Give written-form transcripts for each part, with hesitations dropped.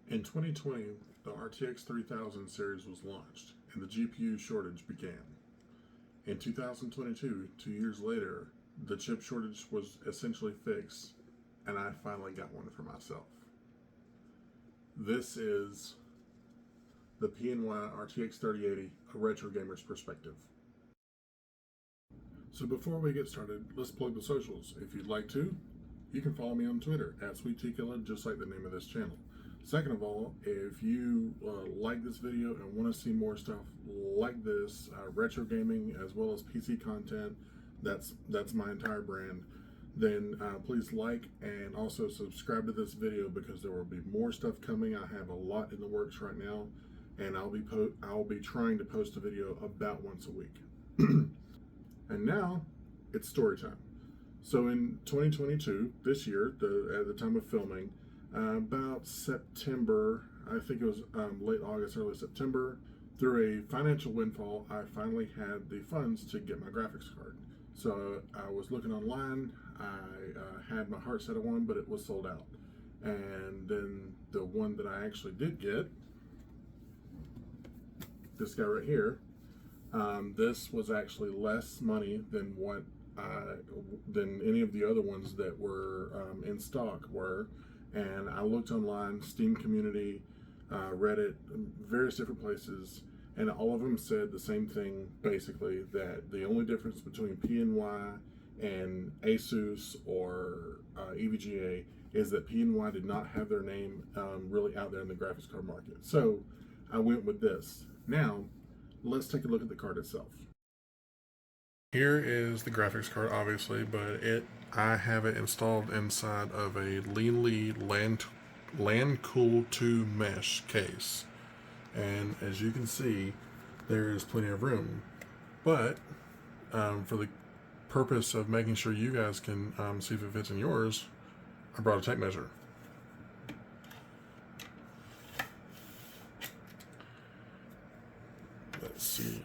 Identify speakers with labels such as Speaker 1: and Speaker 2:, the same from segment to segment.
Speaker 1: In 2020, the RTX 3000 series was launched and the GPU shortage began. In 2022, 2 years later, the chip shortage was essentially fixed and I finally got one for myself. This is the PNY RTX3080, a retro gamer's perspective. So before we get started, let's plug the socials. If you'd like to, you can follow me on Twitter at SweetTeaKiller, just like the name of this channel. Second of all, if you like this video and want to see more stuff like this, retro gaming as well as PC content, that's my entire brand, then please like and also subscribe to this video because there will be more stuff coming. I have a lot in the works right now, and I'll be trying to post a video about once a week. And now it's story time. So in 2022, this year, at the time of filming, about September, I think it was late August, early September, through a financial windfall, I finally had the funds to get my graphics card. So I was looking online, I had my heart set on one, but it was sold out. And then the one that I actually did get, this guy right here, this was actually less money than than any of the other ones that were in stock were. And I looked online, Steam community, Reddit, various different places, and all of them said the same thing, basically, that the only difference between PNY and Asus or EVGA is that PNY did not have their name really out there in the graphics card market. So I went with this. Now, let's take a look at the card itself. Here is the graphics card, obviously, but I have it installed inside of a Leanly LandCool 2 mesh case. And as you can see, there's plenty of room. But for the purpose of making sure you guys can see if it fits in yours, I brought a tape measure. Let's see.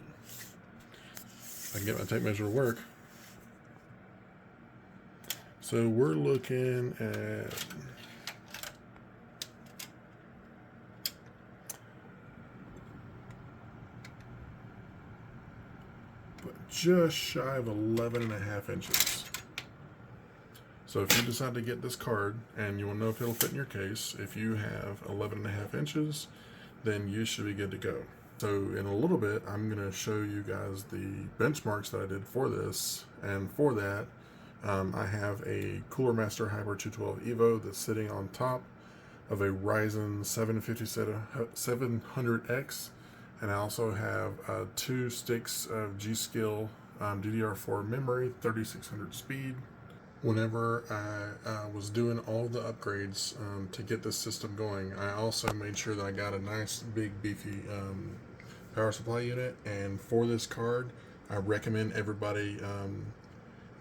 Speaker 1: I can get my tape measure to work. So we're looking at just shy of 11.5 inches. So if you decide to get this card and you want to know if it'll fit in your case, if you have 11.5 inches, then you should be good to go. So in a little bit, I'm going to show you guys the benchmarks that I did for this. And for that, I have a Cooler Master Hyper 212 Evo that's sitting on top of a Ryzen 700X. And I also have 2 sticks of G.Skill DDR4 memory, 3600 speed. Whenever I was doing all the upgrades to get this system going, I also made sure that I got a nice big beefy power supply unit. And for this card, I recommend everybody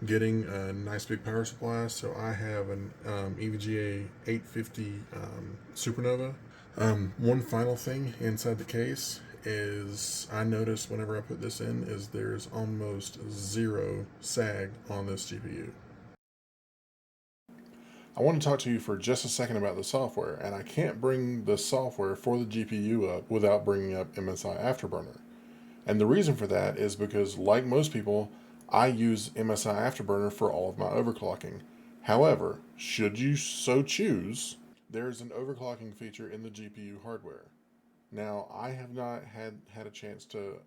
Speaker 1: getting a nice big power supply. So I have an EVGA 850 Supernova. One final thing inside the case is I noticed whenever I put this in is there's almost zero sag on this GPU. I want to talk to you for just a second about the software, and I can't bring the software for the GPU up without bringing up MSI Afterburner. And the reason for that is because, like most people, I use MSI Afterburner for all of my overclocking. However, should you so choose, there is an overclocking feature in the GPU hardware. Now, I have not had a chance to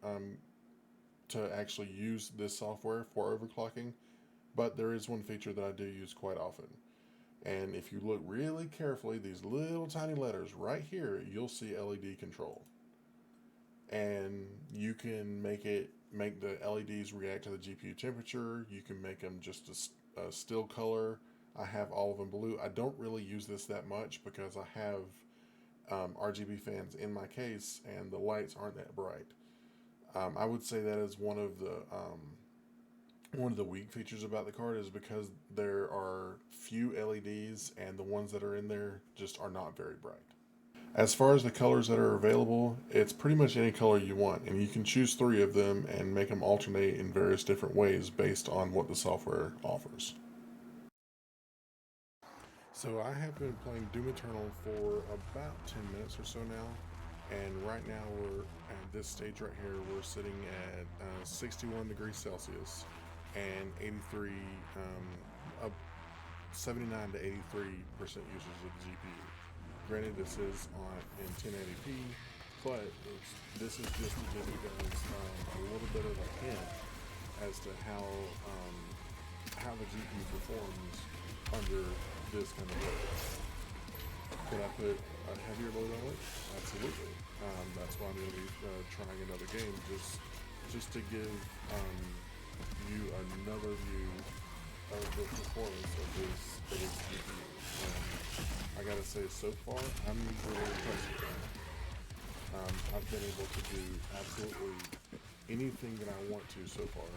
Speaker 1: actually use this software for overclocking, but there is one feature that I do use quite often. And if you look really carefully, these little tiny letters right here, you'll see LED control. And you can make the LEDs react to the GPU temperature. You can make them just a still color. I have all of them blue. I don't really use this that much because I have RGB fans in my case and the lights aren't that bright. I would say that is one of the weak features about the card is because there are few LEDs and the ones that are in there just are not very bright. As far as the colors that are available, it's pretty much any color you want, and you can choose 3 of them and make them alternate in various different ways based on what the software offers. So I have been playing Doom Eternal for about 10 minutes or so now, and right now we're at this stage right here. We're sitting at 61 degrees Celsius and 79 to 83% usage of the GPU. Granted, this is on in 1080p, but this is just to give you guys a little bit of a hint as to how the GPU performs under this kind of load. Could I put a heavier load on it? Absolutely. That's why I'm going to be trying another game, just to give you another view of the performance of this GPU. I gotta say, so far, I'm really impressed with it. I've been able to do absolutely anything that I want to so far.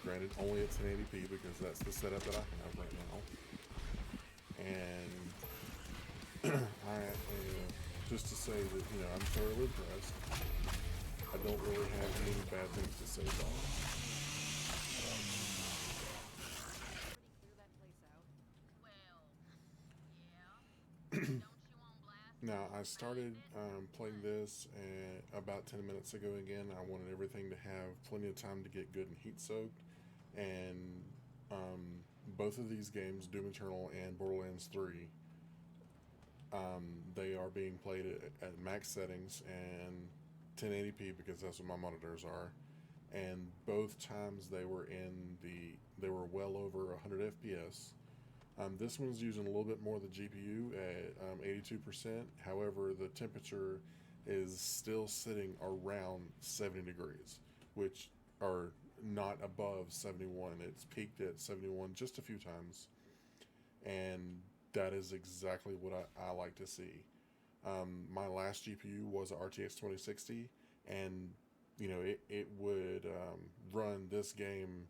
Speaker 1: Granted, only at 1080p because that's the setup that I have right now. And just to say that, I'm thoroughly impressed. I don't really have any bad things to say about it. Now, I started playing this about 10 minutes ago again. I wanted everything to have plenty of time to get good and heat soaked. And both of these games, Doom Eternal and Borderlands 3, they are being played at max settings and 1080p because that's what my monitors are. And both times they were well over 100 FPS. This one's using a little bit more of the GPU at 82%. However, the temperature is still sitting around 70 degrees, which are not above 71. It's peaked at 71 just a few times, and that is exactly what I like to see. My last GPU was a RTX 2060, and it would run this game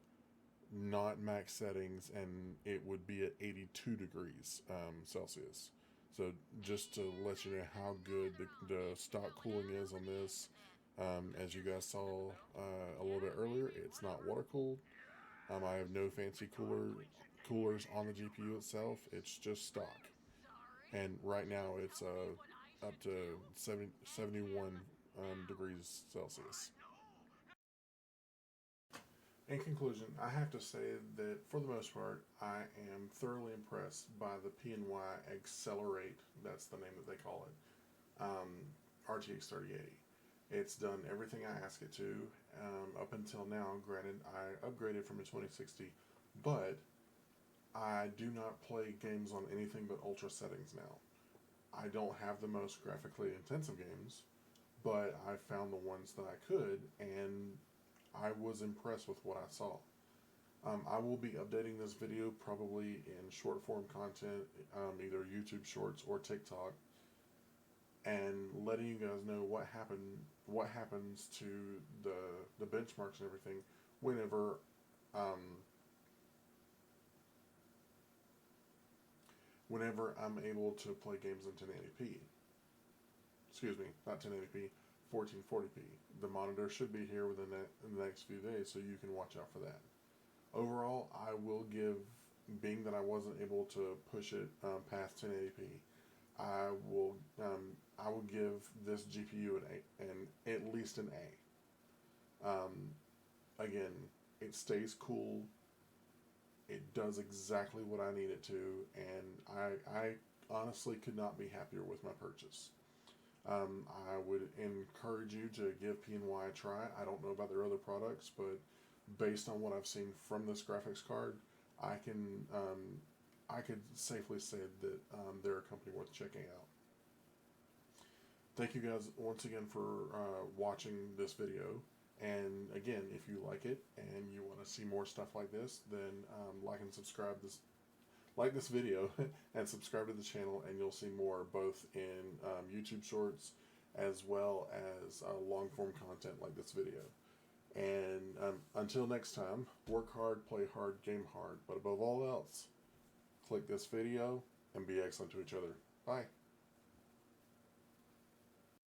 Speaker 1: not max settings, and it would be at 82 degrees Celsius. So just to let you know how good the stock cooling is on this, as you guys saw a little bit earlier, it's not water cooled. I have no fancy coolers on the GPU itself. It's just stock. And right now it's up to 71 degrees Celsius. In conclusion, I have to say that for the most part, I am thoroughly impressed by the PNY Accelerate, that's the name that they call it, RTX 3080. It's done everything I asked it to up until now. Granted, I upgraded from a 2060, but I do not play games on anything but ultra settings now. I don't have the most graphically intensive games, but I found the ones that I could, and I was impressed with what I saw. I will be updating this video probably in short form content, either YouTube Shorts or TikTok, and letting you guys know what happens to the benchmarks and everything whenever I'm able to play games in 1080p. Excuse me, not 1080p, 1440p. The monitor should be here within the next few days, so you can watch out for that. Overall, I will give, being that I wasn't able to push it past 1080p, I will give this GPU at least an A. Again, it stays cool. It does exactly what I need it to, and I honestly could not be happier with my purchase. I would encourage you to give PNY a try. I don't know about their other products, but based on what I've seen from this graphics card, I could safely say that they're a company worth checking out. Thank you guys once again for watching this video. And again, if you like it and you want to see more stuff like this, then like this video and subscribe to the channel, and you'll see more both in YouTube Shorts as well as long form content like this video. And until next time, work hard, play hard, game hard, but above all else, click this video and be excellent to each other. Bye.